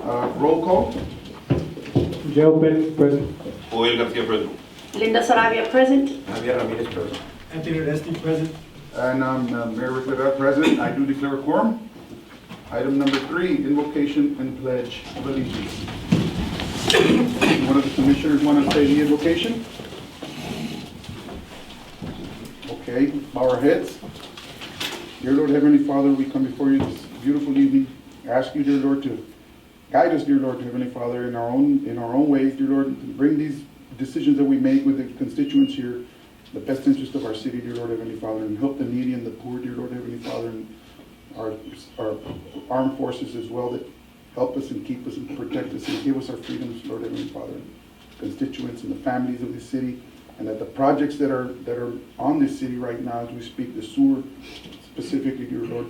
Roll call. Joe Perez, present. Joel Garcia, present. Linda Sarabia, present. Javier Ramirez, present. Anthony Resti, present. And Mayor Rivera present. I do declare a quorum. Item number 3, invocation and pledge of allegiance. One of the commissioners want to say the invocation? Okay, bow our heads. Dear Lord, Heavenly Father, we come before you this beautiful evening. Ask you, dear Lord, to guide us, dear Lord, Heavenly Father, in our own ways, dear Lord, to bring these decisions that we make with the constituents here, the best interest of our city, dear Lord, Heavenly Father, and help the needy and the poor, dear Lord, Heavenly Father, and our armed forces as well, that help us and keep us and protect us and give us our freedoms, Lord, Heavenly Father, and constituents and the families of this city, and that the projects that are on this city right now as we speak, the sewer specifically, dear Lord,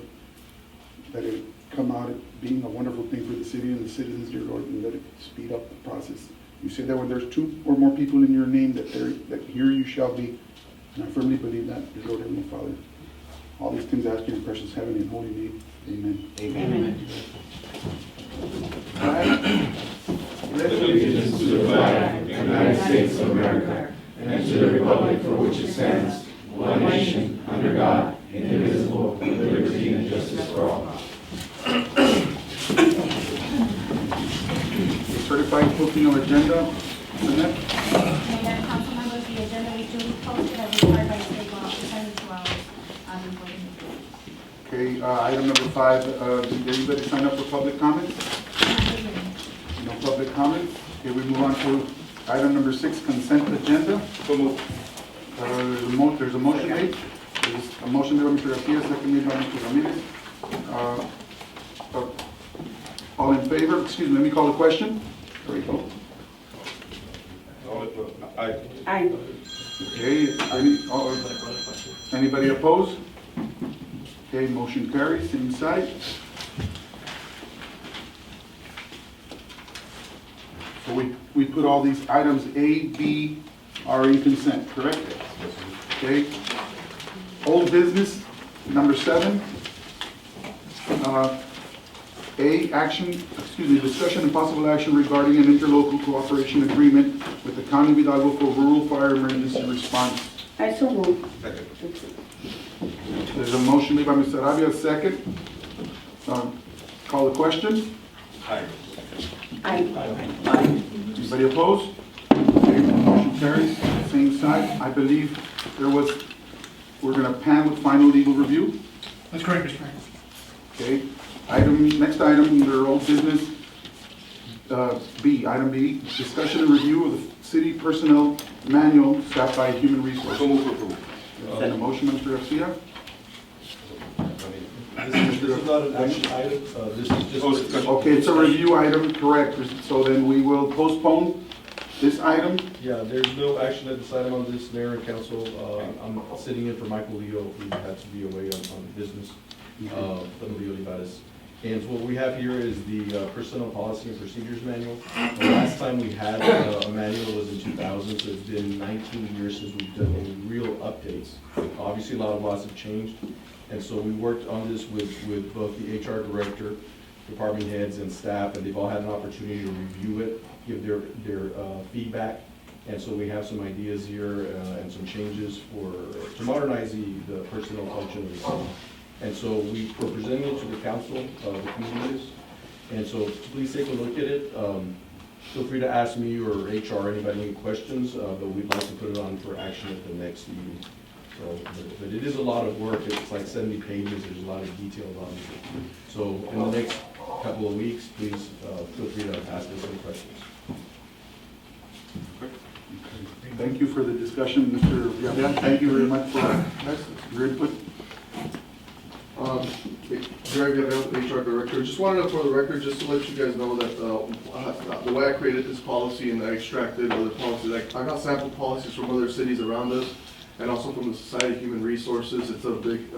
that it come out as being a wonderful thing for the city and the citizens, dear Lord, and that it speed up the process. You say that when there's 2 or more people in your name, that here you shall be. And I firmly believe that, dear Lord, Heavenly Father. All these things I ask you in precious heavenly and holy name. Amen. Amen. All right. Pledge allegiance to the flag of the United States of America and to the republic for which it stands, one nation, under God, indivisible, with liberty and justice for all. Certified posting of agenda. Annette? Mayor, council members, the agenda is duly posted as required by state law for 72 hours before the meeting. Okay, item number 5, did anybody sign up for public comments? No public comments. Okay, we move on to item number 6, consent agenda. So moved. There's a motion made. There's a motion made by Mr. Garcia, second made by Mr. Ramirez. All in favor? Excuse me, let me call the question. There we go. Aye. Aye. Okay, anybody opposed? Okay, motion carries, same side. So we put all these items A, B are in consent, correct? Okay. Old business, number 7. Discussion and possible action regarding an interlocal cooperation agreement with the County of Hidalgo for rural fire emergency response. I so move. Second. There's a motion made by Mr. Arabia, second. Call the question. Aye. Aye. Anybody opposed? Okay, motion carries, same side. I believe we're gonna pan with final legal review. That's correct, Mr. Mayor. Okay, next item, under old business, B, item B, discussion and review of the city personnel manual staffed by Human Resources. So moved for approval. A motion, Mr. Garcia? This is not an action item, this is just. Oh, discussion. Okay, it's a review item, correct, so then we will postpone this item. Yeah, there's no action at this item on this, Mayor and Council. I'm sitting in for Michael Leo, who had to be away on business, from Leo Olivares. And what we have here is the Personnel Policy and Procedures Manual. The last time we had a manual was in 2000, so it's been 19 years since we've done any real updates. Obviously, a lot of laws have changed, and so we worked on this with both the HR director, department heads, and staff, and they've all had an opportunity to review it, give their feedback. And so we have some ideas here and some changes to modernize the personnel function of the city. And so we're presenting it to the council, the communities. And so please take a look at it. Feel free to ask me or HR, anybody, any questions, but we'd like to put it on for action at the next meeting. So, but it is a lot of work. It's like 70 pages. There's a lot of detail on it. So in the next couple of weeks, please feel free to ask us any questions. Thank you for the discussion, Mr. Villarreal. Thank you very much for your input. Jerry Villarreal, HR Director. Just wanted to, for the record, just to let you guys know that the way I created this policy and I extracted other policies, I got sample policies from other cities around us and also from the Society of Human Resources. It's a big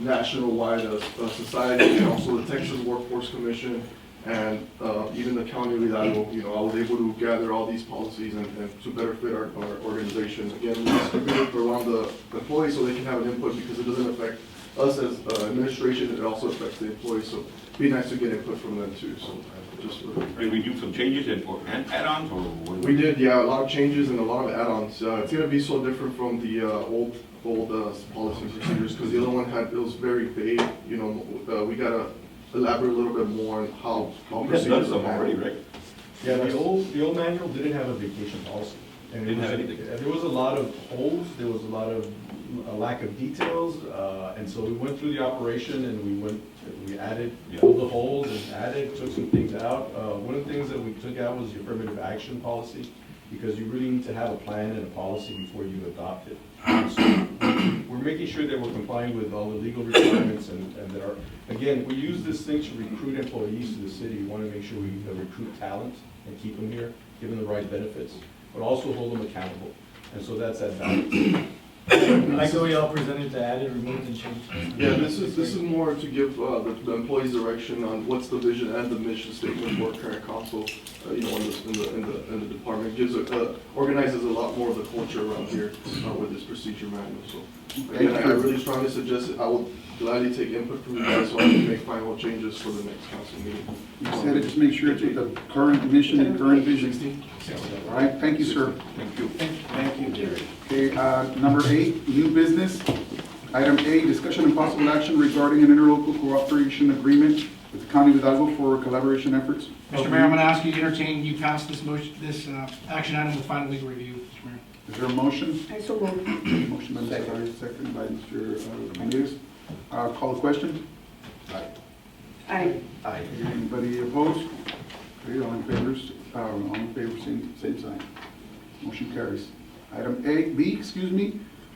national-wide society, and also the Texas Workforce Commission, and even the County of Hidalgo. You know, I was able to gather all these policies and to better fit our organization. Again, we distribute it around the employees so they can have an input, because it doesn't affect us as administration, it also affects the employees, so it'd be nice to get input from them too, so just for. Did we do some changes and add-ons or what? We did, yeah, a lot of changes and a lot of add-ons. It's gonna be so different from the old policy and procedures, because the other one it was very vague, you know, we gotta elaborate a little bit more on how We had done procedures some are already, handled. right? Yeah, the old manual didn't have a vacation policy. And Didn't it was- have anything. There was a lot of holes, there was a lot of a lack of details, and so we went through the operation and we added, filled the holes and added, took some things out. One of the things that we took out was the affirmative action policy, because you really need to have a plan and a policy before you adopt it. So we're making sure that we're complying with all the legal requirements and that are, again, we use this thing to recruit employees to the city. We want to make sure we recruit talent and keep them here, give them the right benefits, but also hold them accountable. And so that's that balance. I like the way y'all presented the added, removed, and changed. Yeah, this is more to give the employees direction on what's the vision and the mission statement for current council, you know, in the department. Gives organizes a lot more of the culture around here with this procedure manual, so. Again, I really strongly suggest it. I will gladly take input from you guys so I can make final changes for the next council meeting. You said it, just make sure it's with the current mission and current vision. All right, thank you, sir. Thank you. Thank you. Okay, number 8, new business. Item A, discussion and possible action regarding an interlocal cooperation agreement with the County of Hidalgo for collaboration efforts. Mr. Mayor, I'm gonna ask you to entertain, you pass this motion, this action item with final legal review, Mr. Mayor. Is there a motion? I so move. Motion by Mr. Arias, second by Mr. Ramirez. Call the question? Aye. Aye. Anybody opposed? Okay, all in favor, same sign. Motion carries. Item B,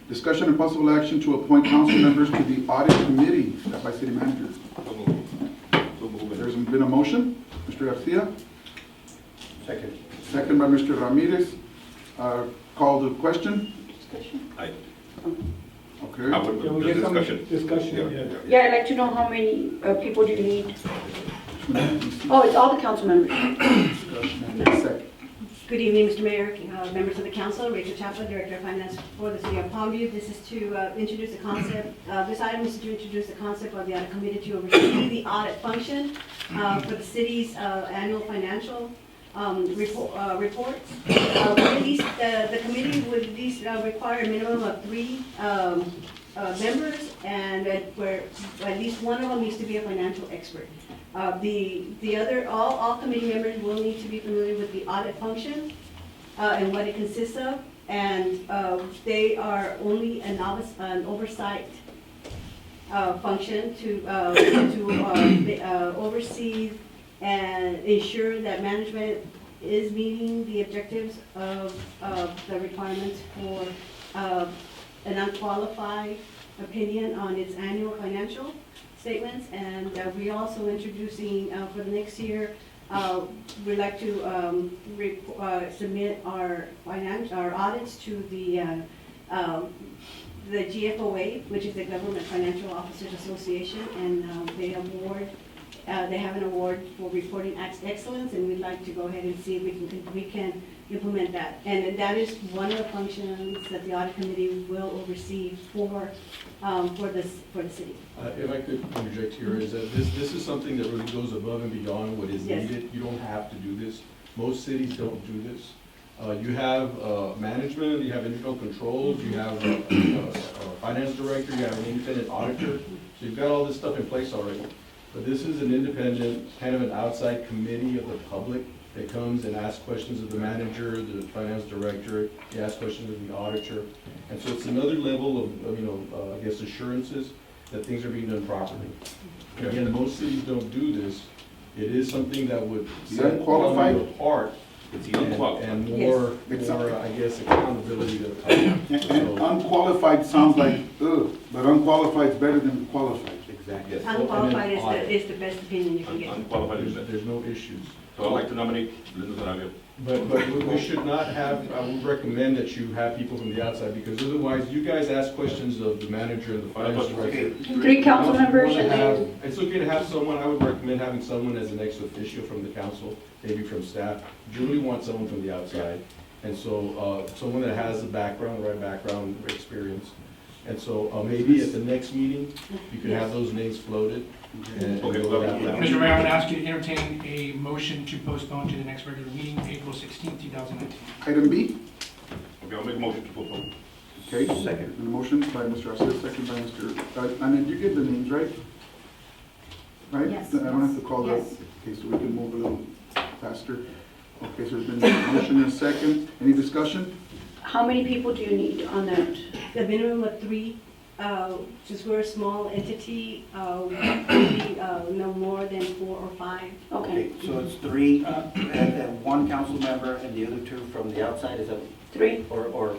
discussion and possible action to appoint council members to the audit committee, set by city manager. So moved. So moved. There's been a motion, Mr. Garcia, Second. second by Mr. Ramirez. Call the question? Discussion? Aye. Okay. I would, Can we the get some discussion. discussion? Yeah. Yeah, I'd like to know how many people do you need? Oh, it's all the council members. Second. Good evening, Mr. Mayor, members of the council, Rachel Chapa, Director of Finance for the City of Palmview. This is to introduce the concept, this item is to introduce the concept of the audit committee to oversee the audit function for the city's annual financial reports. The committee would at least require a minimum of 3 members, and where at least one of them needs to be a financial expert. The other, all committee members will need to be familiar with the audit function and what it consists of, and they are only an oversight function to oversee and ensure that management is meeting the objectives of the requirements for an unqualified opinion on its annual financial statements. And we're also introducing for the next year, we'd like to submit our audits to the GFOA, which is the Government Financial Officers Association, and they have an award for reporting excellence, and we'd like to go ahead and see if we can implement that. And that is one of the functions that the audit committee will oversee for the city. If I could interject here, is that this is something that really goes above and beyond what is Yes. needed. You don't have to do this. Most cities don't do this. You have management, you have internal controls, you have a finance director, you have an independent auditor. So you've got all this stuff in place already. But this is an independent, kind of an outside committee of the public that comes and asks questions of the manager, the finance director, they ask questions of the auditor. And so it's another level of I guess, assurances that things are being done properly. Again, most cities don't do this. It is something that would The set unqualified? Palmview apart It's the unqualified. and Yes. I guess, accountability to the public. And unqualified sounds like, but unqualified is better than qualified. Exactly. Yes. Unqualified audit. is the best opinion you can get. Unqualified is There's, better. there's no issues. So I'd like to nominate Linda Sarabia. But we should not have, I would recommend that you have people from the outside, because otherwise you guys ask questions of the manager and the finance director. 3 council members You and wanna have- then, It's okay to have someone, I would recommend having someone as an ex officio from the council, maybe from staff. Julie wants someone from the outside, and so, someone that has the background, the right background, experience. And so maybe at the next meeting, you can have those names floated. and Okay, go well, that route. Mr. Mayor, I'm going to ask you to entertain a motion to postpone to the next regular meeting, April 16th, 2019. Item B, Okay, I'll make a motion to postpone. okay. Second. And a motion by Mr. Arcez, second by Mr., and did you get the names right? Right? Yes. I don't have to call the, Yes. okay, so we can move a little faster. Okay, so there's been a motion and a second. Any discussion? How many people do you need on that? The minimum of 3, since we're a small entity, maybe no more than 4 or 5. Okay, Okay, so it's 3, and 1 council member and the other 2 from the outside, is that, 3? or,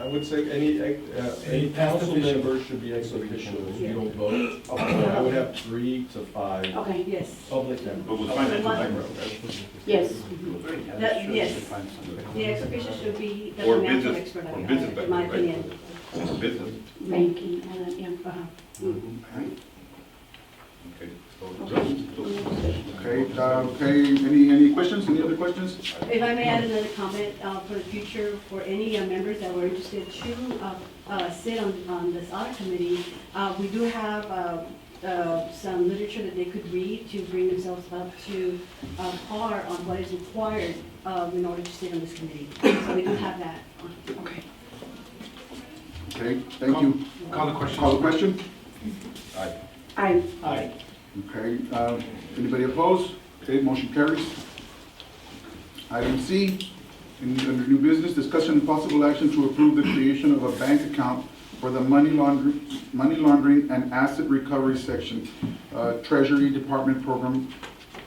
I would say any council member should be ex officio, if you don't vote. I would have 3 to 5 Okay, Yes. public members. But we'll find that One. yes. Yes. The ex officio should be the Or financial business, expert, or business in my background, right? opinion. Business. Banking, all that, yeah. Uh-huh. Okay. Okay, any questions? Any other questions? If I may add another comment for the future, for any members that were interested to sit on this audit committee, we do have some literature that they could read to bring themselves up to par on what is required in order to sit on this committee. So we do have that. Okay. Okay, thank you. Call the question. Call the question? Aye. Aye. Aye. Okay, anybody opposed? Okay, motion carries. Item C, under new business, discussion and possible action to approve the creation of a bank account for the money laundering and asset recovery section, Treasury Department program,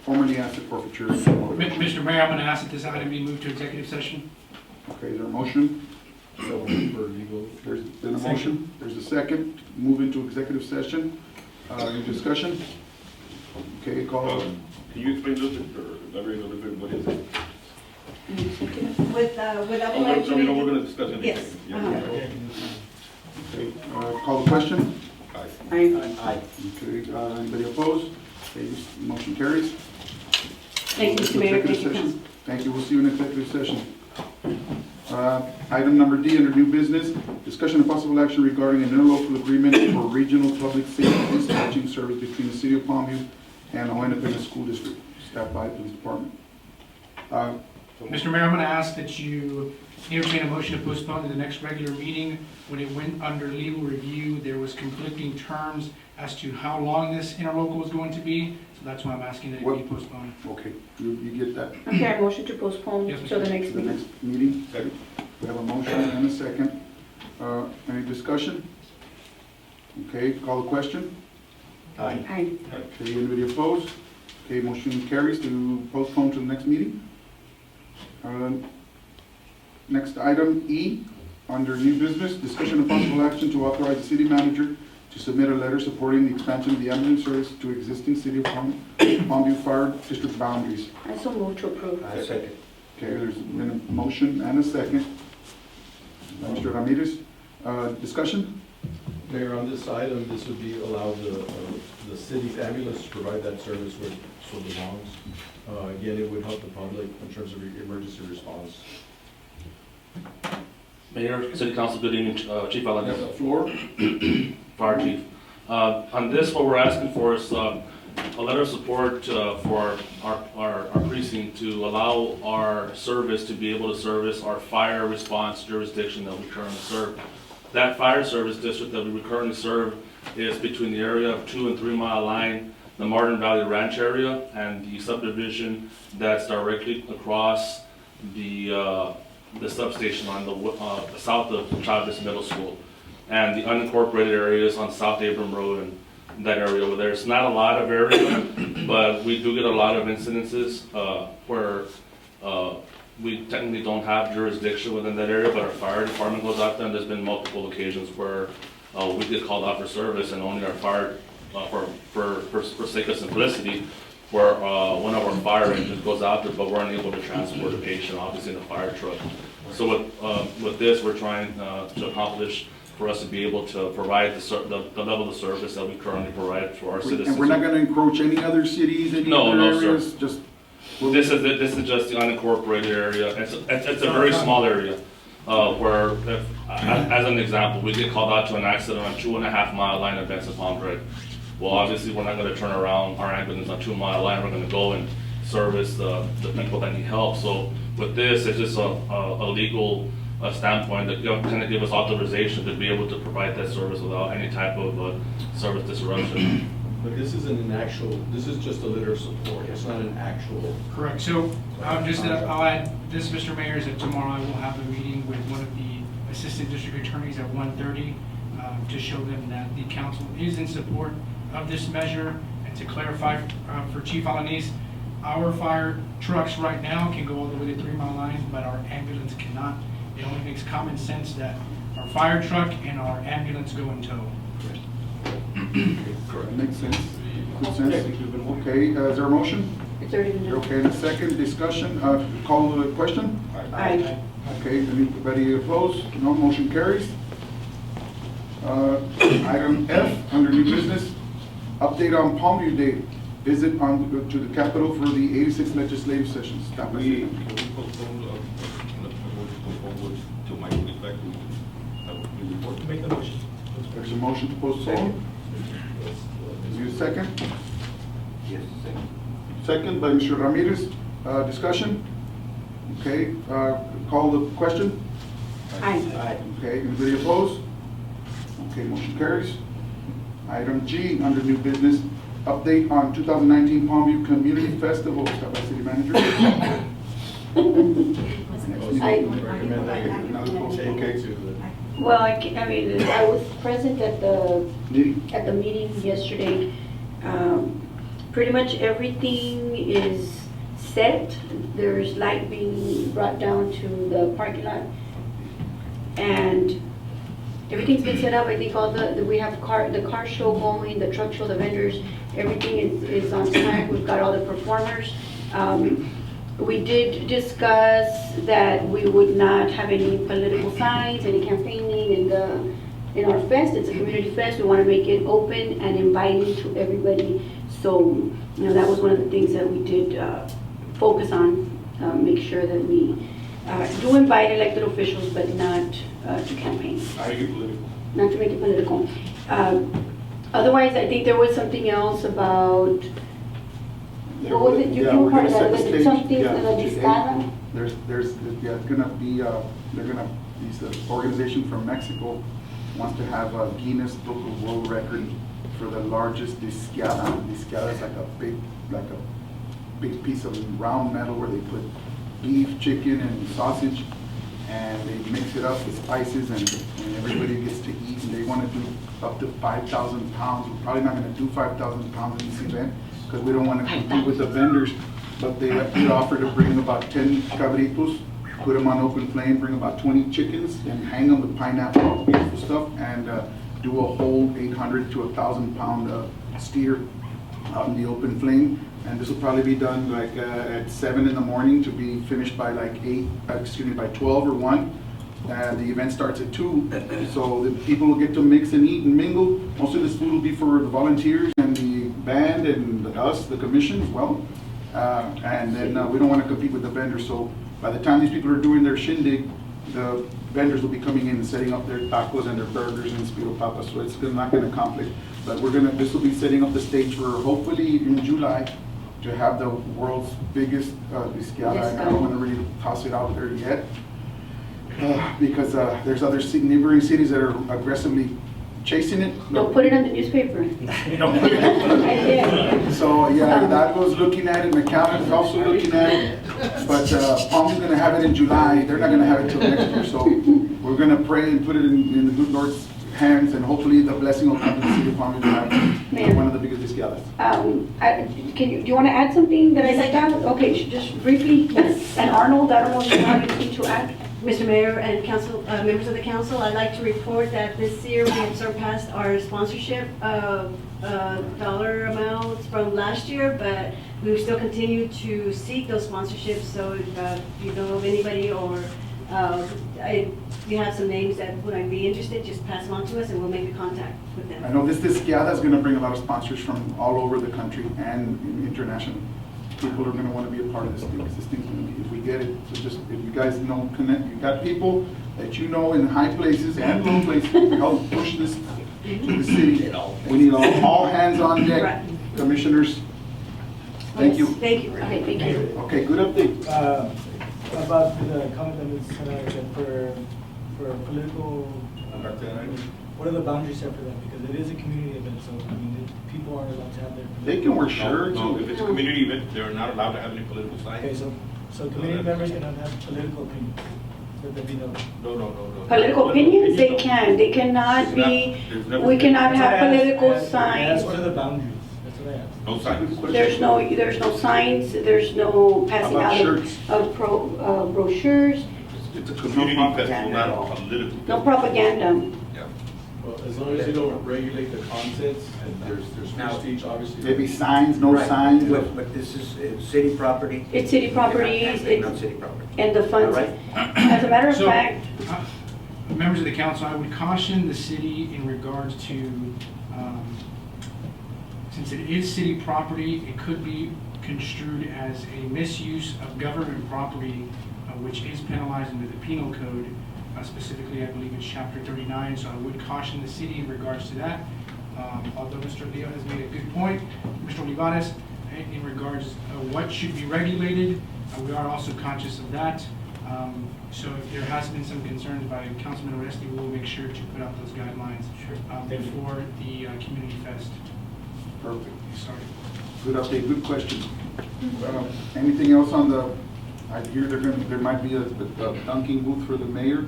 formerly asset forfeiture. Mr. Mayor, I'm going to ask that this item be moved to executive session. Okay, is there a motion? So for legal. There's been a motion, there's a second, move into executive session. Any discussion? Okay, call. Can you explain this, or elaborate a little bit, what is it? With Oh, appellate so we know we're gonna discuss it. Yes. Yeah. Okay, call the question? Aye. Aye. aye. Okay, anybody opposed? Okay, motion carries. Thank you, Mr. Mayor. Thank you, Council. Thank you, we'll see you in executive session. Item number D, under new business, discussion and possible action regarding an interlocal agreement for regional public safety dispatching service between the city of Palmview and Ojai Pena School District, staffed by the police department. Mr. Mayor, I'm going to ask that you entertain a motion to postpone to the next regular meeting. When it went under legal review, there was conflicting terms as to how long this interlocal was going to be, so that's why I'm asking that it be postponed. Okay, you get that Okay, I motion to postpone Yes, till the to next the meeting. next meeting? We have a motion and a second. Any discussion? Okay, call the question? Aye. Aye. Okay, anybody opposed? Okay, motion carries to postpone to the next meeting. Next item, E, under new business, discussion and possible action to authorize the city manager to submit a letter supporting the expansion of the ambulance service to existing city of Palmview Fire District boundaries. I so move to approve. I second. Okay, there's been a motion and a second. Mr. Ramirez, discussion? Mayor, on this item, this would be allow the city's ambulance to provide that service where it so belongs. Again, it would help the public in terms of emergency response. Mayor, City Council, good evening, Chief You Allen, have the floor. Fire Chief. On this, what we're asking for is a letter of support for our precinct to allow our service to be able to service our fire response jurisdiction that we currently serve. That fire service district that we currently serve is between the area of 2 and 3 mile line, the Martin Valley Ranch area, and the subdivision that's directly across the substation on the south of Chavez Middle School, and the unincorporated areas on South Abram Road and that area over there. It's not a lot of area, but we do get a lot of incidences where we technically don't have jurisdiction within that area, but our fire department goes out there, and there's been multiple occasions where we get called out for service, and only our fire, for sake of simplicity, where one of our fire engines goes out there, but we're unable to transport a patient, obviously in a fire truck. So with this, we're trying to accomplish for us to be able to provide the level of service that we currently provide for our citizens. And we're not gonna encroach any other cities, any No, other no, sir. areas? Just, This is just the unincorporated area. It's a very small area. where if, as an example, we get called out to an accident on 2.5 mile line of Benson Palm Drive. Well, obviously, we're not gonna turn around our ambulance on 2 mile line, we're gonna go and service the people that need help. So with this, it's just a legal standpoint that kind of give us authorization to be able to provide that service without any type of service disruption. But this isn't an actual, this is just a letter of support, it's not an actual. Correct. So, I'll add this, Mr. Mayor, is that tomorrow I will have a meeting with one of the assistant district attorneys at 1:30 to show them that the council is in support of this measure. And to clarify for Chief Alanis, our fire trucks right now can go all the way to 3 mile line, but our ambulance cannot. It only makes common sense that our fire truck and our ambulance go in tow. Correct. Makes sense. Good sense. Okay, is there a motion? It's already been done. Okay, and a second discussion, call the question? Aye. Okay, anybody opposed? No, motion carries. Item F, under new business, update on Palmview Day, visit to the Capitol for the 86th legislative sessions. We postpone, till Michael gets back, we report to make that motion. There's a motion to postpone. Is there a second? Yes, second. Second by Mr. Ramirez. Discussion? Okay, call the question? Aye. Okay, anybody opposed? Okay, motion carries. Item G, under new business, update on 2019 Palmview Community Festival. Step by City Manager. Recommend that you take Okay. it to the. Well, I mean, I was present at the meeting yesterday. Pretty much everything is set. There's light being brought down to the parking lot. And everything's been set up. I think we have the car show going, the truck show, the vendors, everything is on time. We've got all the performers. We did discuss that we would not have any political signs, any campaigning in our fest. It's a community fest. We want to make it open and inviting to everybody. So, that was one of the things that we did focus on, make sure that we do invite elected officials, but not to campaign, Make it political. not to make it political. Otherwise, I think there was something else about, what was it? You were part of that, was it something, the Discada? There's, it's gonna be, this organization from Mexico wants to have a Guinness Book of World Record for the largest discada. Discada is like a big piece of round metal where they put beef, chicken, and sausage, and they mix it up with spices, and everybody gets to eat, and they want to do up to 5,000 pounds. We're probably not going to do 5,000 pounds in this event, because we don't want to compete with the vendors, but they offer to bring about 10 cabritos, put them on open flame, bring about 20 chickens, and hang them with pineapple, beautiful stuff, and do a whole 800 to 1,000 pound steer out in the open flame. And this will probably be done like at 7 in the morning to be finished by like by 12 or 1. The event starts at 2, so the people will get to mix and eat and mingle. Most of this food will be for the volunteers and the band and us, the commission as well. And then we don't want to compete with the vendors, so by the time these people are doing their shindig, the vendors will be coming in and setting up their tacos and their burgers and Spiro Papas, so it's not going to conflict. But this will be setting up the stage for hopefully in July to have the world's biggest discada. And I don't want to really toss it out there yet because there's other neighboring cities that are aggressively chasing it. Don't put it on the newspaper. Don't put it on. So yeah, that was looking at it. McAllen is also looking at it. But Palmview's going to have it in July. They're not going to have it till next year. So we're going to pray and put it in the good Lord's hands, and hopefully the blessing will come to the city of Palmview to have one of the biggest discadas. Do you want to add something that I left out? Okay, just briefly. And Arnold, I don't know if you have anything to add. Mr. Mayor and council, members of the council, I'd like to report that this year we have surpassed our sponsorship dollar amounts from last year, but we still continue to seek those sponsorships. So if you know of anybody or you have some names that would be interested, just pass them on to us and we'll make a contact with them. I know this discada is going to bring a lot of sponsors from all over the country and international. People are going to want to be a part of this thing. This thing's going to be, if we get it, so just if you guys know, connect, you got people, that you know in high places and low places, help push this to the city. We need all hands on deck, Right. commissioners. Thank you. Thank you. Okay, thank you. Okay, good update. About the comment that was that for political, what are the boundaries set for that? Because it is a community event, so I mean, people aren't allowed to have their. They can wear shirts. No, if it's a community event, they're not allowed to have any political Okay, signs. so community members cannot have political opinions. Let there be no. No. Political opinions, they can. They cannot be, we cannot have political That's signs. what are the boundaries? That's what I asked. No signs. There's no signs, there's no passing How about out shirts? of brochures, It's a community festival, not a political. no propaganda. Yeah. Well, as long as you don't regulate the contents, and there's free speech, obviously. Maybe signs, no Right. signs. But this is city property. It's city properties, It's not it's, city property. and the funds. All right. As a matter of So, fact, Members of the council, I would caution the city in regards to, since it is city property, it could be construed as a misuse of government property, which is penalized under the penal code. Specifically, I believe it's chapter 39, so I would caution the city in regards to that. Although Mr. Leo has made a good point, Mr. Olivares, in regards what should be regulated, we are also conscious of that. So if there has been some concerns by Councilman Oresti, we will make sure to put out those guidelines before the Community Fest Perfect. started. Good update, good question. Anything else on the, I hear there might be a dunking booth for the mayor.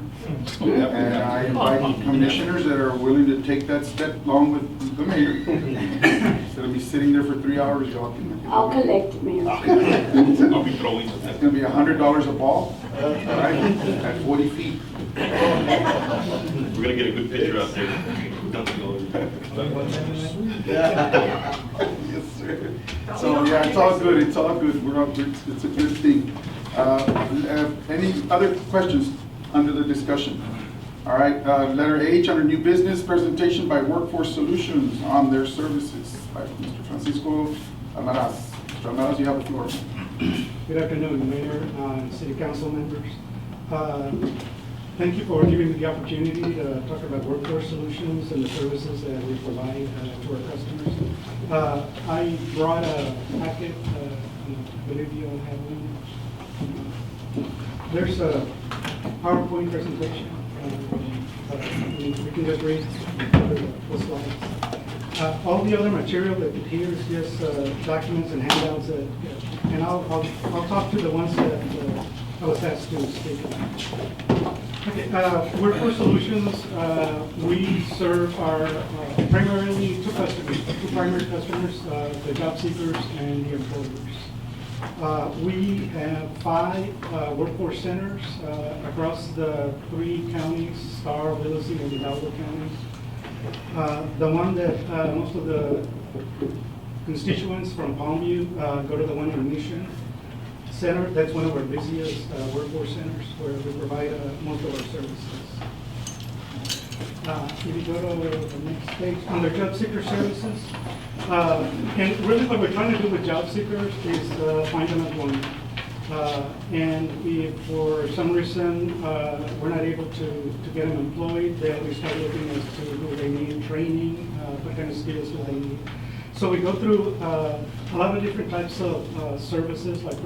And I invite commissioners that are willing to take that step along with the mayor. Instead of me sitting there for 3 hours, y'all can. I'll collect it, Mayor. I'll be throwing some. It's gonna be $100 a ball, all right, at 40 feet. We're gonna get a good picture out there. Dunking all over. Yes, sir. So, yeah, it's all good, it's all good, it's a good thing. Any other questions under the discussion? All right, letter H, under new business, presentation by Workforce Solutions on their services by Mr. Francisco Almaraz. Mr. Almaraz, you have the floor. Good afternoon, Mayor, City Council members. Thank you for giving me the opportunity to talk about Workforce Solutions and the services that we provide to our customers. I brought a packet, I believe you all have one. There's a PowerPoint presentation. We can just read the slides. All the other material that here is just documents and handouts, and I'll talk to the ones that I was asked to speak about. Okay, Workforce Solutions, we serve our primarily two primary customers, the job seekers and the employers. We have 5 workforce centers across the 3 counties, Starr, Willacy, and Hidalgo counties. The one that most of the constituents from Palmview go to the one in Mission Center. That's one of our busiest workforce centers where we provide most of our services. If you go to the next page, under job seeker services, and really what we're trying to do with job seekers is find them employment. And if for some reason we're not able to get them employed, then we start looking as to who they need training, what kind of skills do they need. So we go through a lot of different types of services, like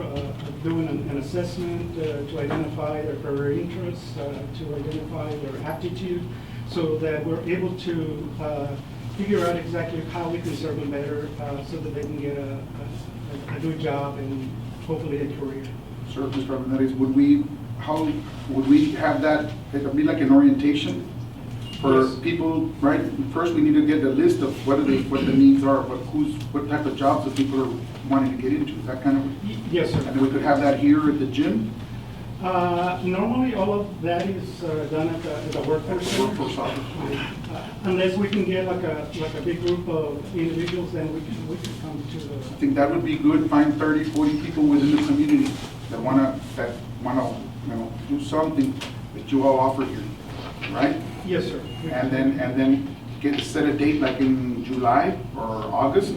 doing an assessment to identify their career interests, to identify their aptitude, so that we're able to figure out exactly how we can serve them better, so that they can get a good job and hopefully a career. Sir, Mr. Almaraz, would we have that, it'd be like an orientation for Yes. people, right? First, we need to get a list of what the needs are, what type of jobs that people are wanting to get into, is that kind of? Yes, sir. And then we could have that here at the gym? Normally, all of that is done at the workforce center. Workforce office. Unless we can get like a big group of individuals, then we can come to the. I think that would be good, find 30, 40 people within the community that wanna, do something that you all offer here, right? Yes, sir. And then set a date like in July or August.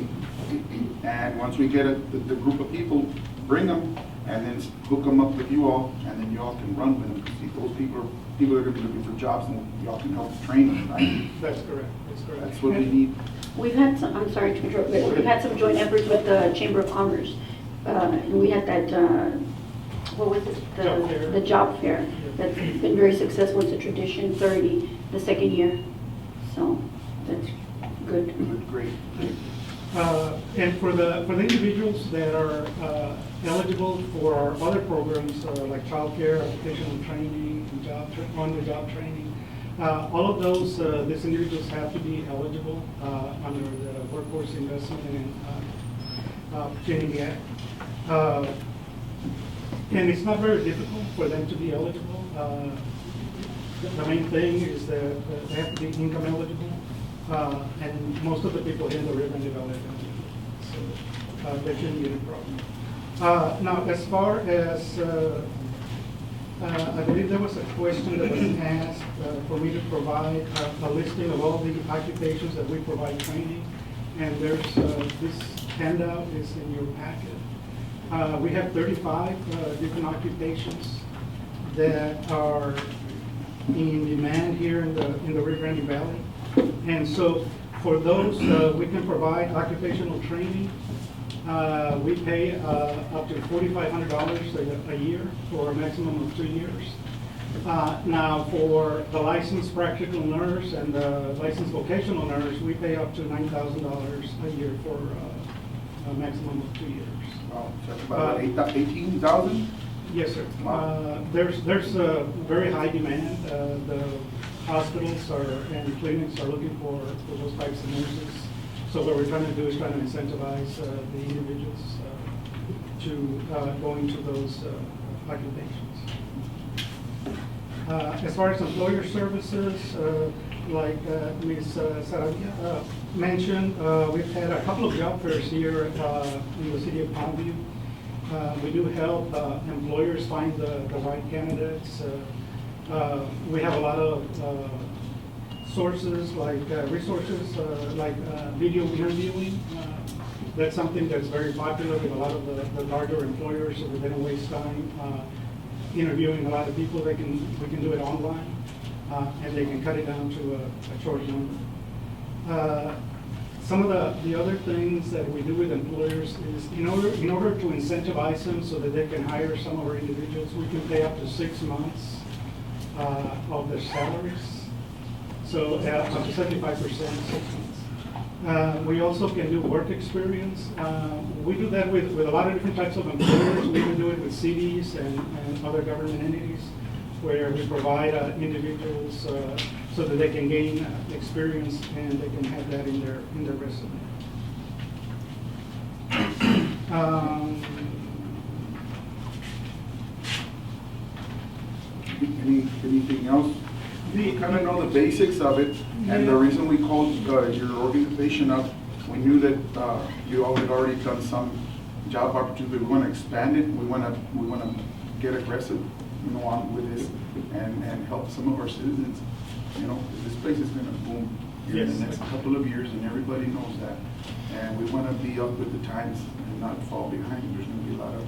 And once we get the group of people, bring them, and then hook them up with you all, and then you all can run with them. See, those people are gonna be looking for jobs, and y'all can help train them, right? That's correct, that's correct. That's what we need. We've had some, I'm sorry to interrupt, but we've had some joint efforts with the Chamber of Commerce. And we had that, what was it? Job fair. The job fair. That's been very successful. It's a tradition, 30, the second year. So that's good. Good, great. And for the individuals that are eligible for our other programs, like childcare, occupational training, and on-the-job training, all of those, these individuals have to be eligible under the Workforce Investment and Opportunity Act. And it's not very difficult for them to be eligible. The main thing is that they have to be income eligible, and most of the people here in the Rio Grande Valley are eligible. So that shouldn't be a problem. Now, as far as, I believe there was a question that was asked for me to provide a listing of all the occupations that we provide training. And there's, this handout is in your packet. We have 35 different occupations that are in demand here in the Rio Grande Valley. And so for those, we can provide occupational training. We pay up to $4,500 a year for a maximum of 2 years. Now, for the licensed practical nurse and the licensed vocational nurse, we pay up to $9,000 a year for a maximum of 2 years. Wow, so that's about 18,000? Yes, sir. Wow. There's a very high demand. The hospitals and clinics are looking for those types of nurses. So what we're trying to do is trying to incentivize the individuals to go into those occupations. As far as employer services, like Ms. Saravia mentioned, we've had a couple of job fairs here in the city of Palmview. We do help employers find the right candidates. We have a lot of sources, like resources, like video interviewing. That's something that's very popular with a lot of the larger employers, so that they don't waste time interviewing a lot of people. We can do it online, and they can cut it down to a short number. Some of the other things that we do with employers is in order to incentivize them so that they can hire some of our individuals, we can pay up to 6 months of their salaries. So up to 75%, 6 months. We also can do work experience. We do that with a lot of different types of employers. We can do it with cities and other government entities, where we provide individuals so that they can gain experience and they can have that in their resume. Anything else? We kind of know the basics of it, and the reason we called your organization up, we knew that you all had already done some job opportunities. We want to expand it. We want to get aggressive, on with this and help some of our citizens. This place is going to boom in the next couple of years, and everybody knows that. And we want to be up with the times and not fall behind. There's going to be a lot of,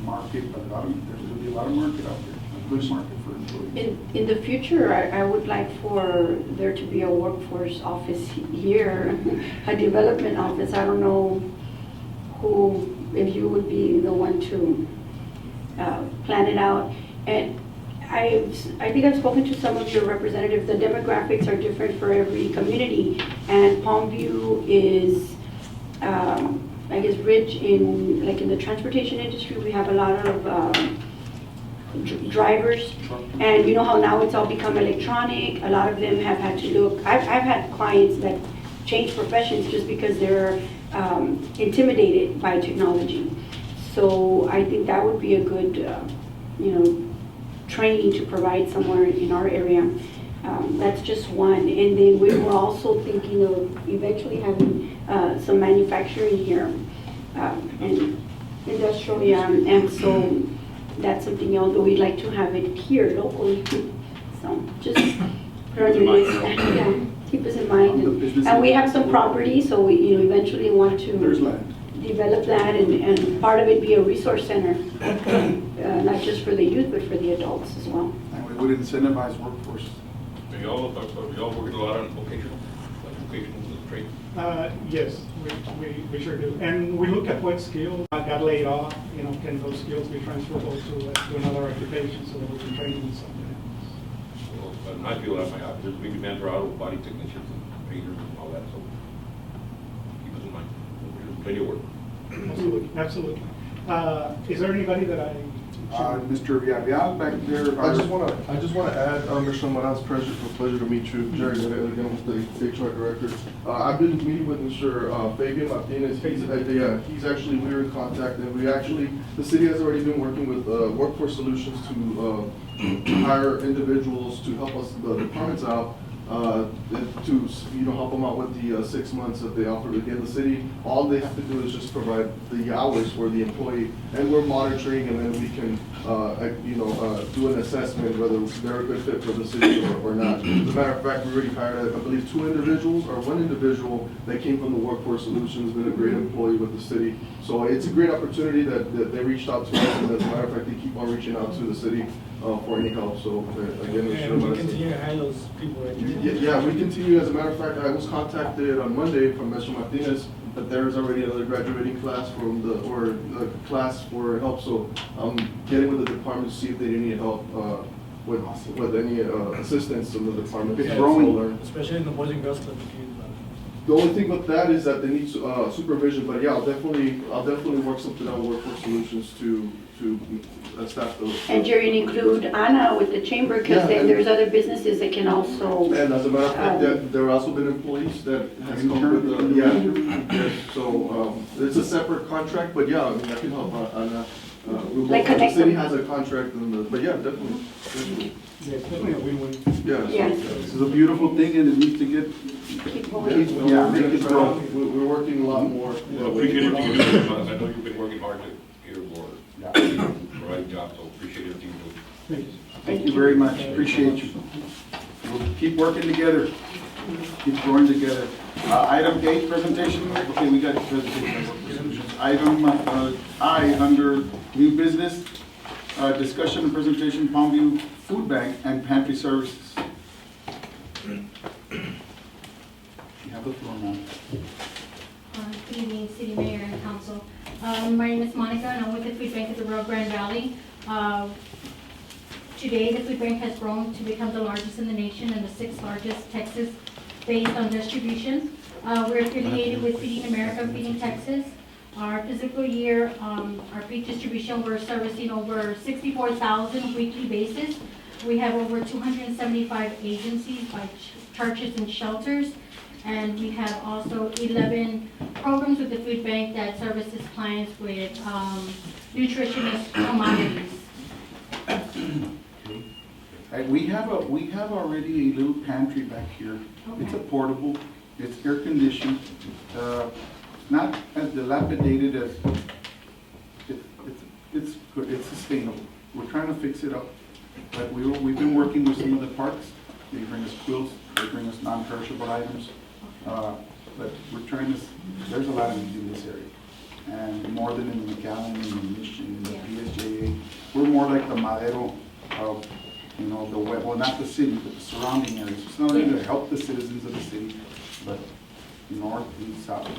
market, there's going to be a lot of market out there. Good market for employees. In the future, I would like for there to be a workforce office here, a development office. I don't know if you would be the one to plan it out. And I think I've spoken to some of your representatives. The demographics are different for every community, and Palmview is, I guess, rich in the transportation industry. We have a lot of drivers, and you know how now it's all become electronic. A lot of them have had to look. I've had clients that change professions just because they're intimidated by technology. So I think that would be a good, training to provide somewhere in our area. That's just one. And then we were also thinking of eventually having some manufacturing here and industrial, and so that's something else that we'd like to have it here locally. So just put on your list. Yeah, keep us in mind. And we have some property, so we eventually want to. There's land. develop that and part of it be a resource center, not just for the youth, but for the adults as well. And we would incentivize workforce. Y'all working a lot on vocational trade? Yes, we sure do. And we look at what skills got laid off, you know, can those skills be transferable to another occupation so that we can train them in something else? Well, but in my field, there's a big demand for auto body technicians and painters and all that, so keep us in mind. There's plenty of work. Absolutely, absolutely. Is there anybody that I Mr. Villarreal back there. I just wanna add, Mr. Morales, pleasure to meet you, Jerry, again with the HR director. I've been meeting with Mr. Fabian Martinez. He's actually, we were in contact, and the city has already been working with Workforce Solutions to hire individuals to help us, the departments out, to, help them out with the 6 months that they offer. Again, the city, all they have to do is just provide the hours for the employee, and we're monitoring, and then we can, do an assessment whether they're a good fit for the city or not. As a matter of fact, we already hired, I believe, 2 individuals, or 1 individual that came from the Workforce Solutions, been a great employee with the city. So it's a great opportunity that they reached out to us, and as a matter of fact, they keep on reaching out to the city for any help. So again, And we continue to hire those people right here. yeah, we continue. As a matter of fact, I was contacted on Monday from Mr. Martinez, but there's already another graduating class or class for help. So I'm getting with the department to see if they need help with any assistance in the department. It's growing. Especially in the Boys and Girls Club. The only thing with that is that they need supervision. But yeah, I'll definitely work something out with Workforce Solutions to staff those. And Jerry, include Anna with the chamber, because then there's other businesses that can also. And as a matter of fact, there have also been employees that has come with, yes, so, it's a separate contract, but yeah, I mean, I can help Anna. Like The connect city them. has a contract, but yeah, definitely. Yeah, it's definitely a win-win. Yes. Yes. This is a beautiful thing and it needs to get, Keep going. yeah, make it grow. We're working a lot more. Well, appreciate everything you're doing, I know you've been working hard to get aboard. Right job, so appreciate everything you're doing. Thank you very much, appreciate you. We'll keep working together, keep growing together. Item 8, presentation, okay, we got the presentation. Item I, under new business, discussion and presentation, Palmview Food Bank and Pantry Services. You have the floor, ma'am. Good evening, City Mayor and Council. My name is Monica, and I'm with the Food Bank of the Rio Grande Valley. Today, the food bank has grown to become the largest in the nation and the 6th largest Texas based on distribution. We're affiliated with Feeding America, Feeding Texas. Our fiscal year, our peak distribution, we're servicing over 64,000 weekly basis. We have over 275 agencies by churches and shelters. And we have also 11 programs with the food bank that services clients with nutritionist commodities. We have already a little pantry back here. It's a portable, it's air conditioned, not as dilapidated as, it's good, it's sustainable. We're trying to fix it up, but we've been working with some of the parks. They bring us quilts, they bring us non-perishable items. But we're trying to, there's a lot of need in this area. And more than in the McAllen, in the Mission, in the PSJA. We're more like the Madero of, well, not the city, but the surrounding areas. It's not only to help the citizens of the city, but north and south of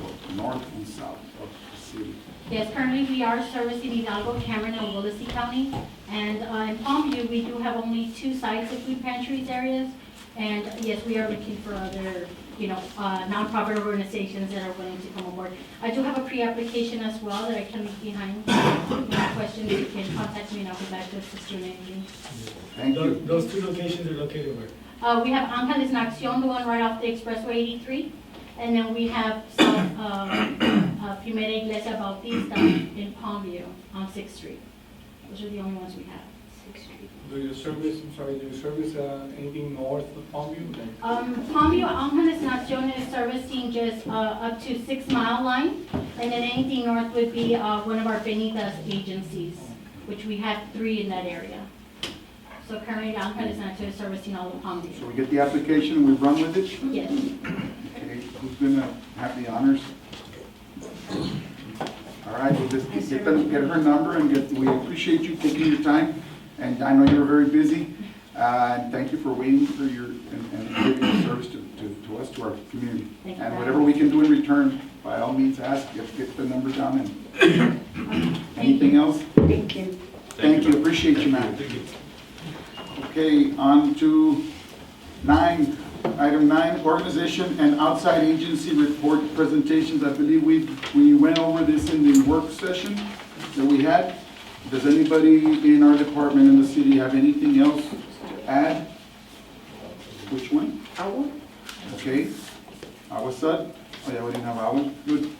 the city. Yes, currently we are servicing Hidalgo, Cameron, and Willacy County. And in Palmview, we do have only 2 sites of food pantries areas. And yes, we are looking for other, nonprofit organizations that are willing to come aboard. I do have a pre-application as well that I can leave behind. If you have questions, you can contact me and I'll be glad to assist you in anything. Thank you. Those 2 locations are located where? We have Angeles Nacion, the one right off the Expressway 83. And then we have South Primera Iglesia Bautista in Palmview on 6th Street. Those are the only ones we have. 6th Street. Do you service anything north of Palmview? Palmview, Angeles Nacion is servicing just up to 6 Mile Line, and then anything north would be one of our Benitas agencies, which we have 3 in that area. So currently, Angeles Nacion is servicing all of Palmview. So we get the application and we run with it? Yes. Okay, who's gonna have the honors? right, we'll just get her number and we appreciate you taking your time. And I know you're very busy, and thank you for waiting for and giving your service to us, to our community. Thank you. And whatever we can do in return, by all means, ask, get the number down and anything else? Thank you. Thank you, appreciate you, ma'am. Okay, on to item 9, organization and outside agency report presentations. I believe we went over this in the work session that we had. Does anybody in our department in the city have anything else to add? Which one? Owl? Okay. Awasad? Oh yeah, we didn't have Awa. Good.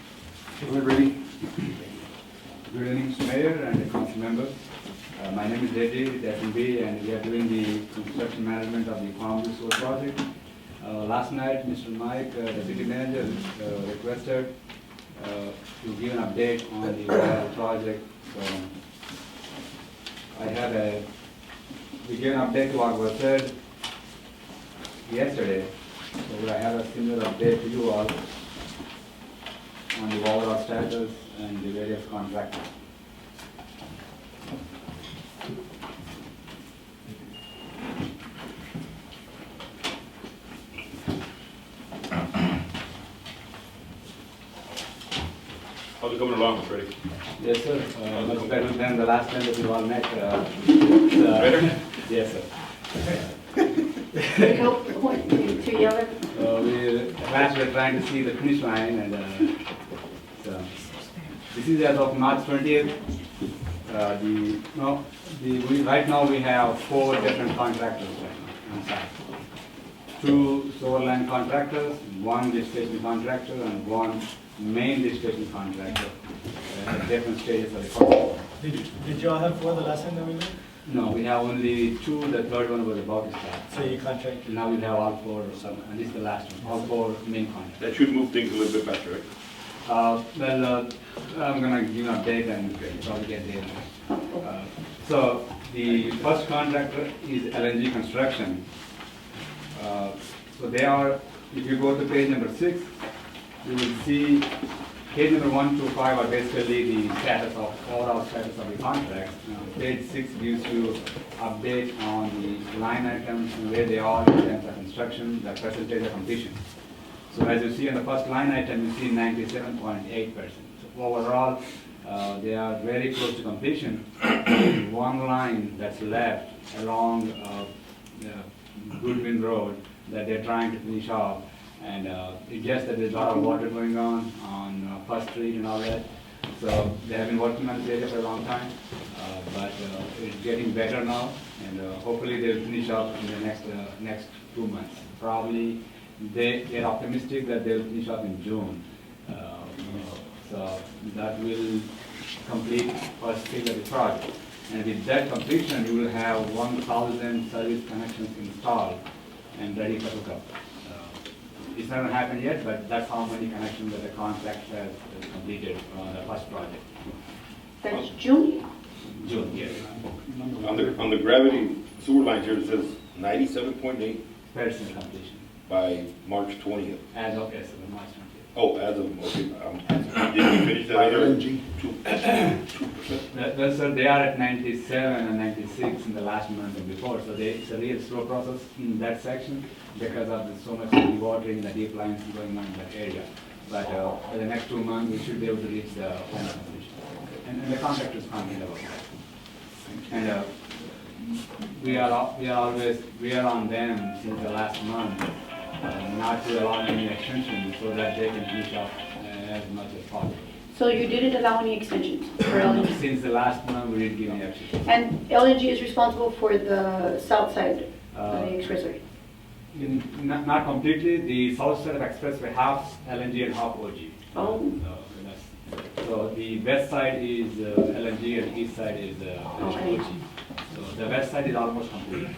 Go ahead, ready. Good evening, Mr. Mayor and council members. My name is Reddy, SMB, and we are doing the construction management of the Palm Beach Sewer project. Last night, Mr. Mike, the city manager, requested to give an update on the project. So we gave an update to what was said yesterday. So I have a similar update to you all on the overall status and the various contractors. How's it coming along, Mr. Reddy? Yes, sir. Much better than the last time that we all met. Better? Yes, sir. They help point to yell at. Last we're trying to see the finish line, and so this is as of March 20th. Right now we have 4 different contractors on site. 2 sewer line contractors, 1 lift station contractor, and 1 main lift station contractor at different stages of the project. Did y'all have 4 the last time that we met? No, we have only 2. The third one was about to start. So you contracted? Now we have all 4, or some, at least the last one, all 4 main contractors. That should move things a little bit faster, right? I'm gonna give an update and probably get there. So the first contractor is LNG Construction. So they are, if you go to page number 6, you will see page number 1 to 5 are basically the status of, overall status of the contract. Page 6 gives you update on the line items and where they are in terms of construction, the percentage of completion. So as you see on the first line item, you see 97.8%. So overall, they are very close to completion. One line that's left along Goodwin Road that they're trying to finish off. And it's just that there's a lot of water going on First Street and all that. So they have been working on this area for a long time, but it's getting better now. And hopefully they'll finish up in the next 2 months. Probably they're optimistic that they'll finish up in June. So that will complete first phase of the project. And with that completion, we will have 1,000 service connections installed and ready for hookup. It's not going to happen yet, but that's how many connections that the contract has completed on the first project. That's June? June, yes. On the gravity sewer lines here, it says 97.8% completion. by March 20th. As of yes, March 20th. Oh, as of, okay, did we finish that other 2%? Well, sir, they are at 97 and 96 in the last month and before, so it's a real slow process in that section because of so much dewatering, the deep lines going on in that area. But for the next 2 months, we should be able to reach the final completion. And the contractor is confident about that. And we are on them since the last month, not to allow any extension so that they can finish up as much as possible. So you didn't allow any extensions for LNG? Since the last month, we didn't give any extension. And LNG is responsible for the south side of the expressway? Not completely. The south side of expressway half LNG and half OG. Oh. So the west side is LNG and the east side is Okay. OG. So the west side is almost complete.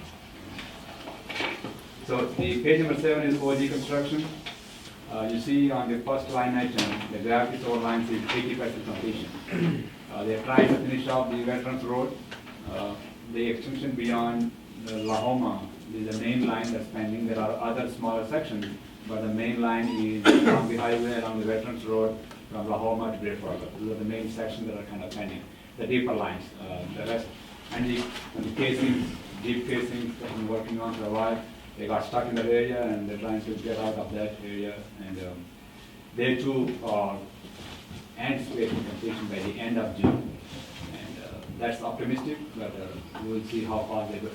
So the page number 7 is OG construction. You see on the first line item, the gravity sewer lines is 80% completion. They're trying to finish off the Veterans Road. The extension beyond the Lahoma is the main line that's pending. There are other smaller sections, but the main line is along the highway, along the Veterans Road, from La Homa to Great Fargo. Those are the main sections that are kind of pending, the deeper lines. The rest, and the casings, deep casings that we've been working on for a while, they got stuck in that area and they're trying to get out of that area. And they too are anticipating completion by the end of June. That's optimistic, but we will see how far they go.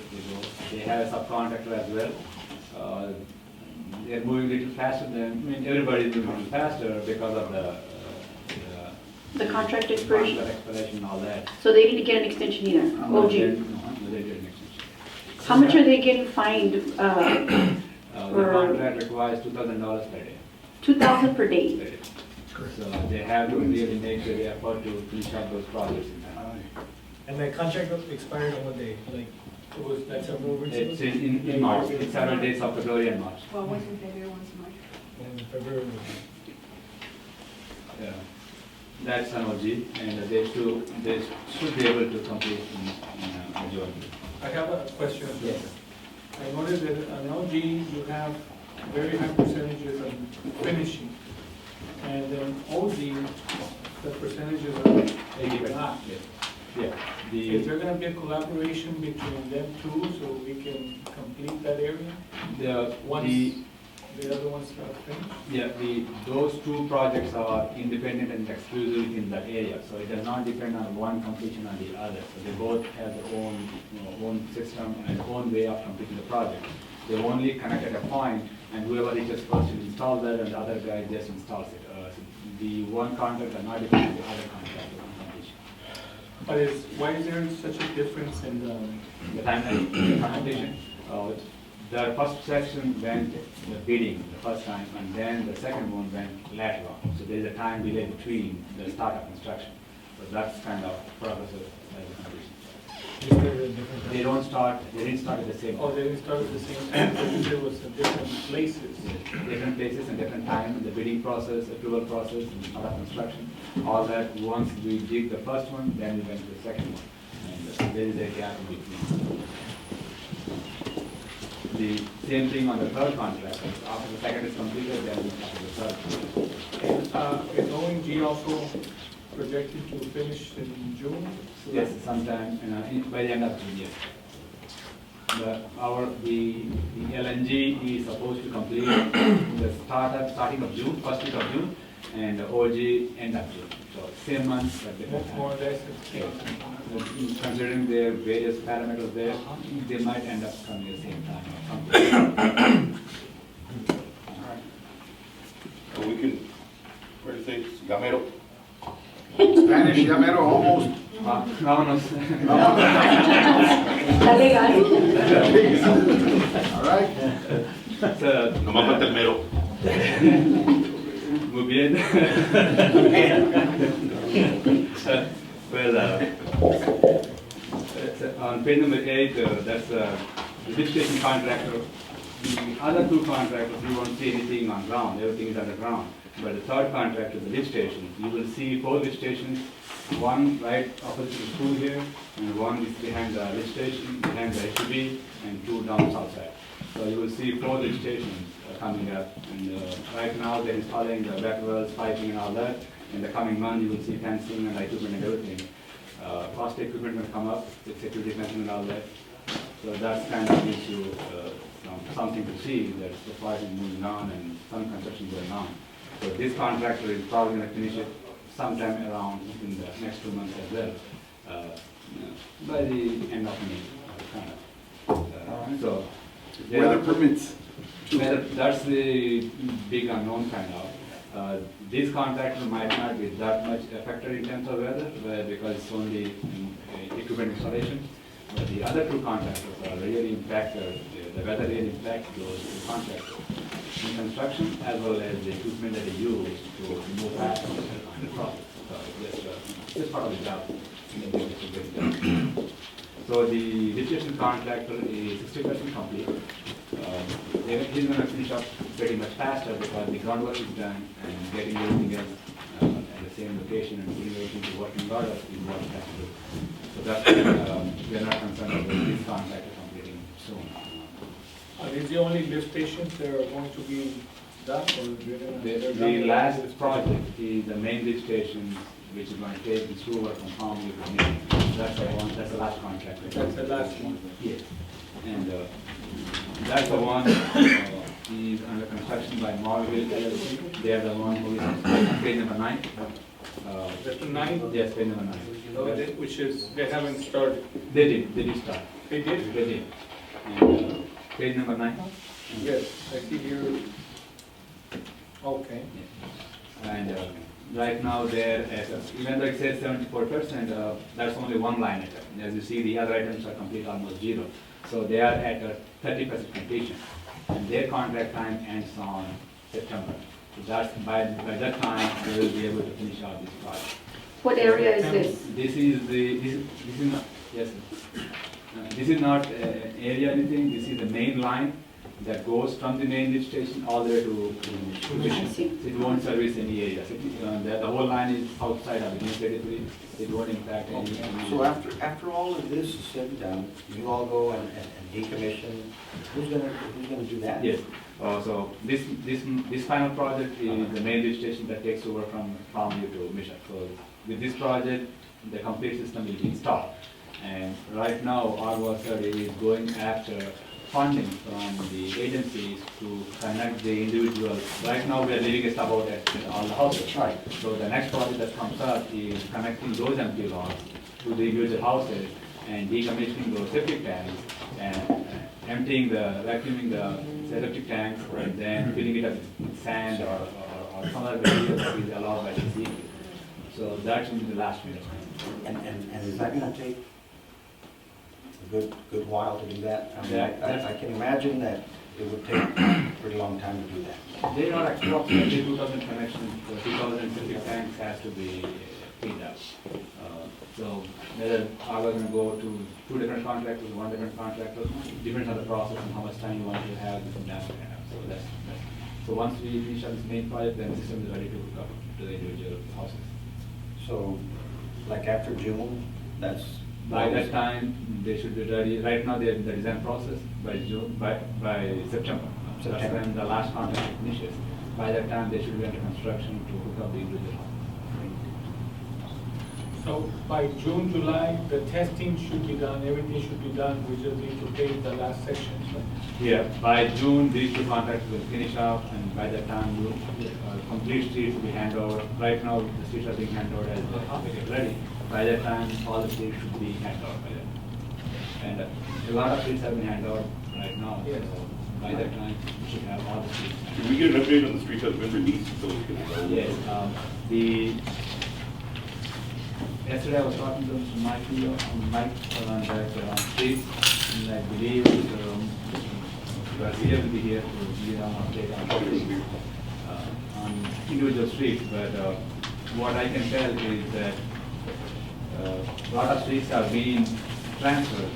They have a subcontractor as well. They're moving a little faster than, I mean, everybody's moving faster because of The contract expiration? contract expiration and all that. So they didn't get an extension either, No, OG. they did an extension. How much are they getting fined? The For- contract requires $2,000 per day. 2,000 per day? Per day. So they have to really make the effort to finish up those projects in time. And the contract expired on what day? Like, it was, that's several weeks ago? It's in March, it's 7 days of February and March. Well, once in February, once in March. In February. Yeah. That's an OG, and they should be able to complete in June. I have a question. Yes. I noticed that on OG, you have very high percentages on finishing. And then OZ, the percentages are 80%. not. Yeah. Is there gonna be a collaboration between them two so we can complete that area? Once the other ones are finished? Those two projects are independent and exclusive in that area, so it does not depend on one completion on the other. So they both have their own system and own way of completing the project. They only connect at a point, and whoever reaches first will install that, and the other guy just installs it. So the one contract does not depend on the other contract on completion. But why is there such a difference in The timeline, the completion, the first section went the bidding the first time, and then the second one went later on. So there's a time delay between the start of construction. So that's kind of progress of the completion. Is there a different? They didn't start at the same Oh, time. they didn't start at the same time, because there was a different places. Different places and different time, the bidding process, approval process, and start of construction. All that, once we did the first one, then we went to the second one. And there is a gap in between. The same thing on the third contract. After the second is completed, then we start the third. Is ONG also projected to finish in June? So Yes, sometime by the end of June, yes. The LNG is supposed to complete the starting of June, first week of June, and the OG end of June. So same month, but different More or time. less, it's Considering their various parameters there, they might end up coming at the same time or something. So we can, what do you think, Gamero? Spanish, ya mero, almost. Vámonos. Está legal. All right? So, Nomás falta el mero. muy bien. On page number 8, that's the lift station contractor. The other two contractors, you won't see anything on ground, everything is underground. But the third contractor, the lift station, you will see 4 lift stations, one right opposite the school here, and one is behind the lift station, behind the HEB, and 2 down south side. So you will see 4 lift stations coming up, and right now they're installing the wet wells, piping and all that. In the coming month, you will see fencing and equipment and everything. Cost equipment will come up, with security fencing and all that. So that's kind of gives you something to see that the project is moving on and some construction going on. So this contractor is probably going to finish it sometime around in the next 2 months as well, by the end of May, kind of. So there Weather are- permits. Weather, that's the big unknown kind of. This contractor might not be that much affected in terms of weather, because it's only equipment installation. But the other 2 contractors are really impacted, the weather really impacts those 2 contractors. In construction, as well as the equipment that they use to move fast on the process. So just part of the job. So the distribution contractor is 60% complete. He's going to finish up pretty much faster because the groundwork is done and getting everything else at the same location and putting everything to working order is what he has to do. So that's we are not concerned about this contractor completing soon. Are these the only lift stations that are going to be done, or they're gonna? The last project is the main lift station, which is going to take the sewer from Palmview to Mission. That's the one, that's the last contract. That's the last one. Yes. And that's the one, is under construction by Marvell LLC. They are the one who is page number 9. That's the 9? Yes, page number 9. Which is, they haven't started. They did start. They did? They did. And page number 9. Yes, I see here. Okay. And right now they're at, even though it says 74%, that's only one line item. As you see, the other items are complete almost zero. So they are at a 30% completion. And their contract time ends on September. So that's, by that time, they will be able to finish out this project. What area is this? This is not, yes, sir. This is not an area anything, this is the main line that goes from the main lift station all the way to Mission. see. It won't service any area. So, the whole line is outside of administratively, it won't impact any. So after all of this is said and done, you all go and decommission, who's gonna do that? Yes, so this final project is the main lift station that takes over from Palmview to Mission. So with this project, the complete system will be installed. And right now, our study is going after funding from the agencies to connect the individuals. Right now, we are leaving a stub out at all the houses. Right. So the next project that comes up is connecting those empty lots to the individual houses and decommissioning those septic tanks and emptying vacuuming the septic tanks and then filling it up with sand or some other material that is allowed by the CEQ. So that will be the last phase. And is that gonna take a good while to do that? I mean, Yeah. I can imagine that it would take a pretty long time to do that. They are approximately 2,000 connections, so 2,000 septic tanks has to be cleaned up. So whether are we going to go to 2 different contractors, 1 different contractor, depends on the process and how much time you want to have this and that. So so once we finish up this main project, then the system is ready to hook up to the individual houses. So, like after June, that's. By that time, they should be ready. Right now, they're in the design process. By June, by September. That's when the last contract finishes. By that time, they should be under construction to hook up the individual house. So by June, July, the testing should be done, everything should be done, we just need to pave the last sections, right? Yeah, by June, these 2 contracts will finish up, and by that time, complete streets will be handed over. Right now, the streets are being handed over as they get ready. By that time, all the streets should be handed over by then. And a lot of streets have been handed over right now, Yes. so by that time, we should have all the streets. Can we get an update on the streets that have been released so we can know? Yes, yesterday I was talking to Mr. Mike on that streets, and I believe Garcia will be here to give an update on individual streets, but what I can tell is that a lot of streets are being transferred.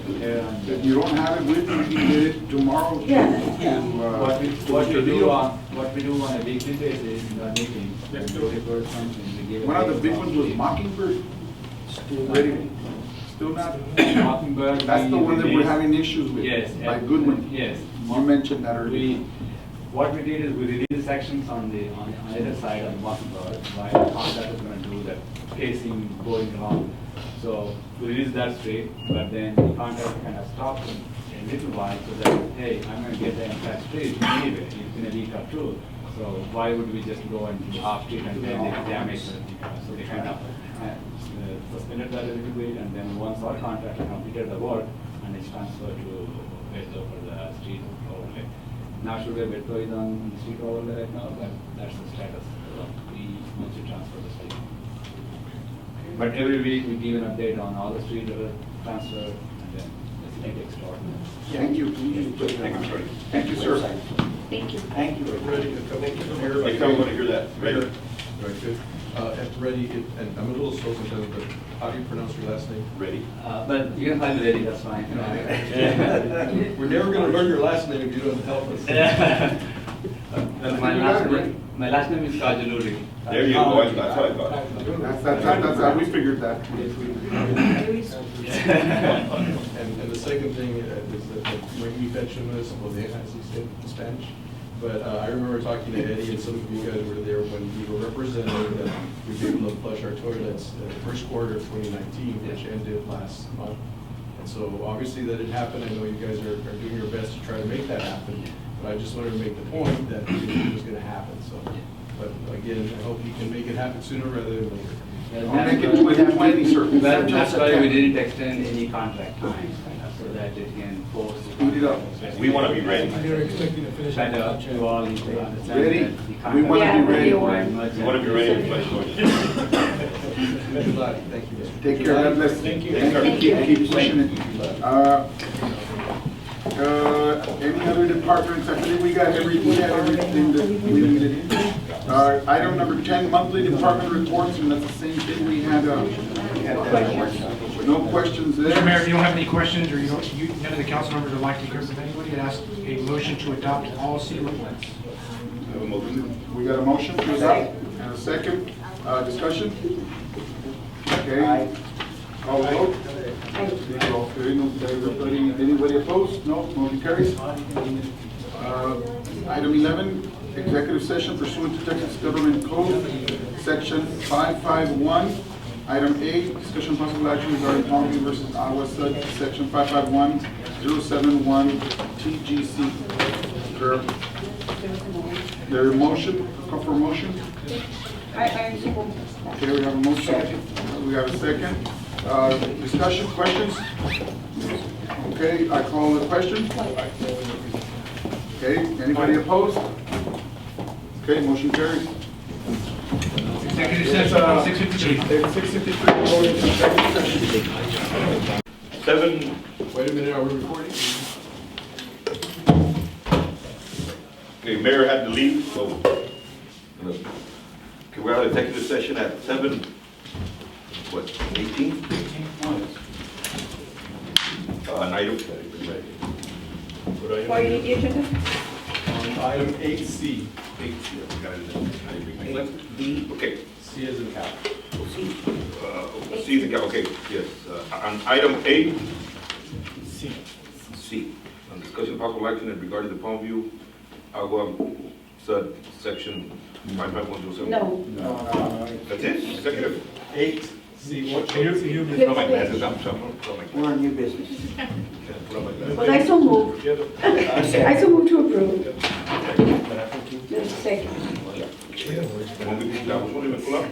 If you don't have it with you, you can get it tomorrow. Yeah. What we do on a weekly basis in our meetings, when we report something, we give. One of the big ones was Mockingbird. Still ready? Still not? Mockingbird. That's the one that we're having issues with. Yes. By Goodwin. Yes. You mentioned that earlier. What we did is we released sections on either side of the Mockingbird, while the contractor is going to do the casing going along. So we released that straight, but then the contractor kind of stopped a little while so that, hey, I'm going to get the entire street anyway, in a week or 2. So why would we just go and do half street and then they damage it? So they kind of suspended that a little bit, and then once our contractor completed the work, and it's transferred to Vetco for the street overlay. Not sure where Vetco is on the street overlay right now, but that's the status. We want to transfer the street. But every week we give an update on all the streets that are transferred, and then the city takes part. Thank you. Thank you, sir. Thank you. Thank you. Ready to come in here? Like, I want to hear that. Mayor. Very good. At Ready, and I'm a little slow sometimes, but how do you pronounce your last name? Ready? But you can call me Reddy, that's fine. We're never gonna learn your last name if you don't help us. My last name is Kajanuri. There you go, that's what I thought. That's how we figured that. And the second thing is that when you mentioned this, well, they have in Spanish. But I remember talking to Eddie and some of you guys were there when we were representing that we'd be able to flush our toilets in the first quarter of 2019, which ended last month. And so obviously that didn't happen. I know you guys are doing your best to try to make that happen. But I just wanted to make the point that it was going to happen. So, but again, I hope you can make it happen sooner rather than later. I'll make it within 20 circles. Well, that's why we didn't extend any contract time, so that it can force. Speed it up. We want to be ready. They're expecting to finish. But you all need to understand Ready? that the contract. We want to be ready. We want to be ready to flush toilets. Good luck. Thank you, Mr. Take care, God bless. Thank you. Keep pushing it. Any other departments? I believe we got everything that we needed. Item number 10, monthly department reports, and that's the same thing we had. No questions there. Mr. Mayor, if you don't have any questions, or none of the council members would like to hear from anybody, I'd ask a motion to adopt all city reports. We got a motion to adopt and a second. Discussion? Okay. Call the vote. Okay, anybody opposed? No, motion carries. Item 11, executive session pursuant to Texas Government Code, Section 551. Item A, discussion possible action regarding Palmview versus Iowa Sud, Section 551-071 TGC. There a motion, call for a motion? I support. Okay, we have a motion. We have a second. Discussion, questions? Okay, I call the question. Okay, anybody opposed? Okay, motion carries. Executive session, 6:53. It's 6:53, going into executive session. 7, Wait a minute, are we recording? okay, Mayor had to leave, so, okay, we're out of executive session at 7, what, 18? An item. Why you need the agenda? On item 8C, 8C, I got it. B, Okay. C as in cap. C, okay, yes. On item 8, C, on discussion of possible action regarding the Palmview, Agua Sud, section 55107. No. That's it, executive? 8C, what Can change? you Put on my glasses, I'm sorry, put on my we're on new business. put on my glasses. Well, I so move. I so move to approve. Just a second. When we that was one, pull up.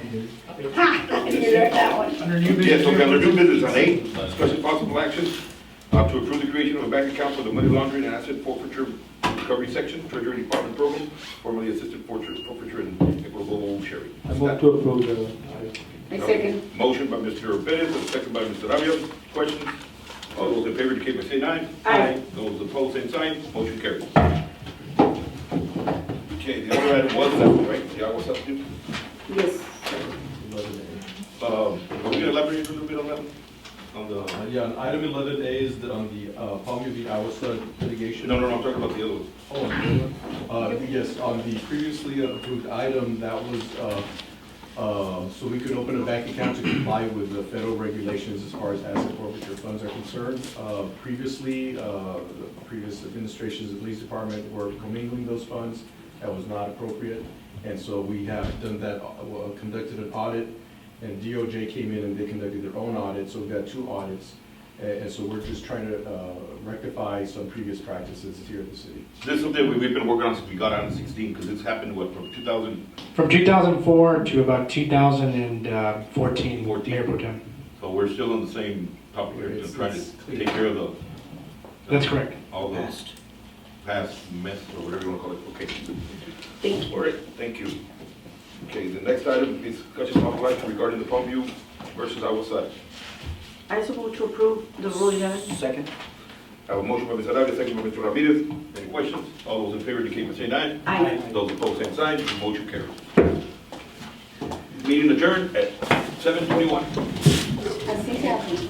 Ha! You learned that one. Under new business. Yes, okay, under new business, on 8, discussion possible action to approve the creation of a bank account for the money laundering and asset forfeiture recovery section, Treasury Department program, formerly assisted forfeiture and equitable sharing. I move to approve the. I second. Motion by Mr. Perez, and second by Mr. Avia. Questions? All those in favor indicate by saying aye. Aye. Those opposed, same sign. Motion carries. Okay, the other item was that, right? The Agua substitute. Yes. Are we gonna elaborate a little bit on that? On the, Yeah, on item 11A is on the Palmview v. Iowa Sud litigation. no, I'm talking about the other one. Oh, on the other one? Yes, on the previously approved item, that was, so we could open a bank account to comply with the federal regulations as far as asset forfeiture funds are concerned. Previously, the previous administrations of the police department were commingling those funds. That was not appropriate. And so we have done that, conducted an audit, and DOJ came in and they conducted their own audit, so we've got 2 audits. And so we're just trying to rectify some previous practices here at the city. This is something we've been working on since we got out in 16, because it's happened, what, from 2000? From 2004 to about 2014, Mayor Pro Tem. So we're still on the same topic here, just trying It's to clear. take care of the. That's correct. All the past mess, or whatever you want to call it, okay. Thank you. All right, thank you. Okay, the next item is discussion of action regarding the Palmview versus Iowa Sud. I so move to approve the ruling on it. second. I have a motion by Mr. Arabia, second by Mr. Ramirez. Any questions? All those in favor indicate by saying aye. Aye. Those opposed, same sign. Motion carries. Meeting adjourned at 7:21. Así se hace.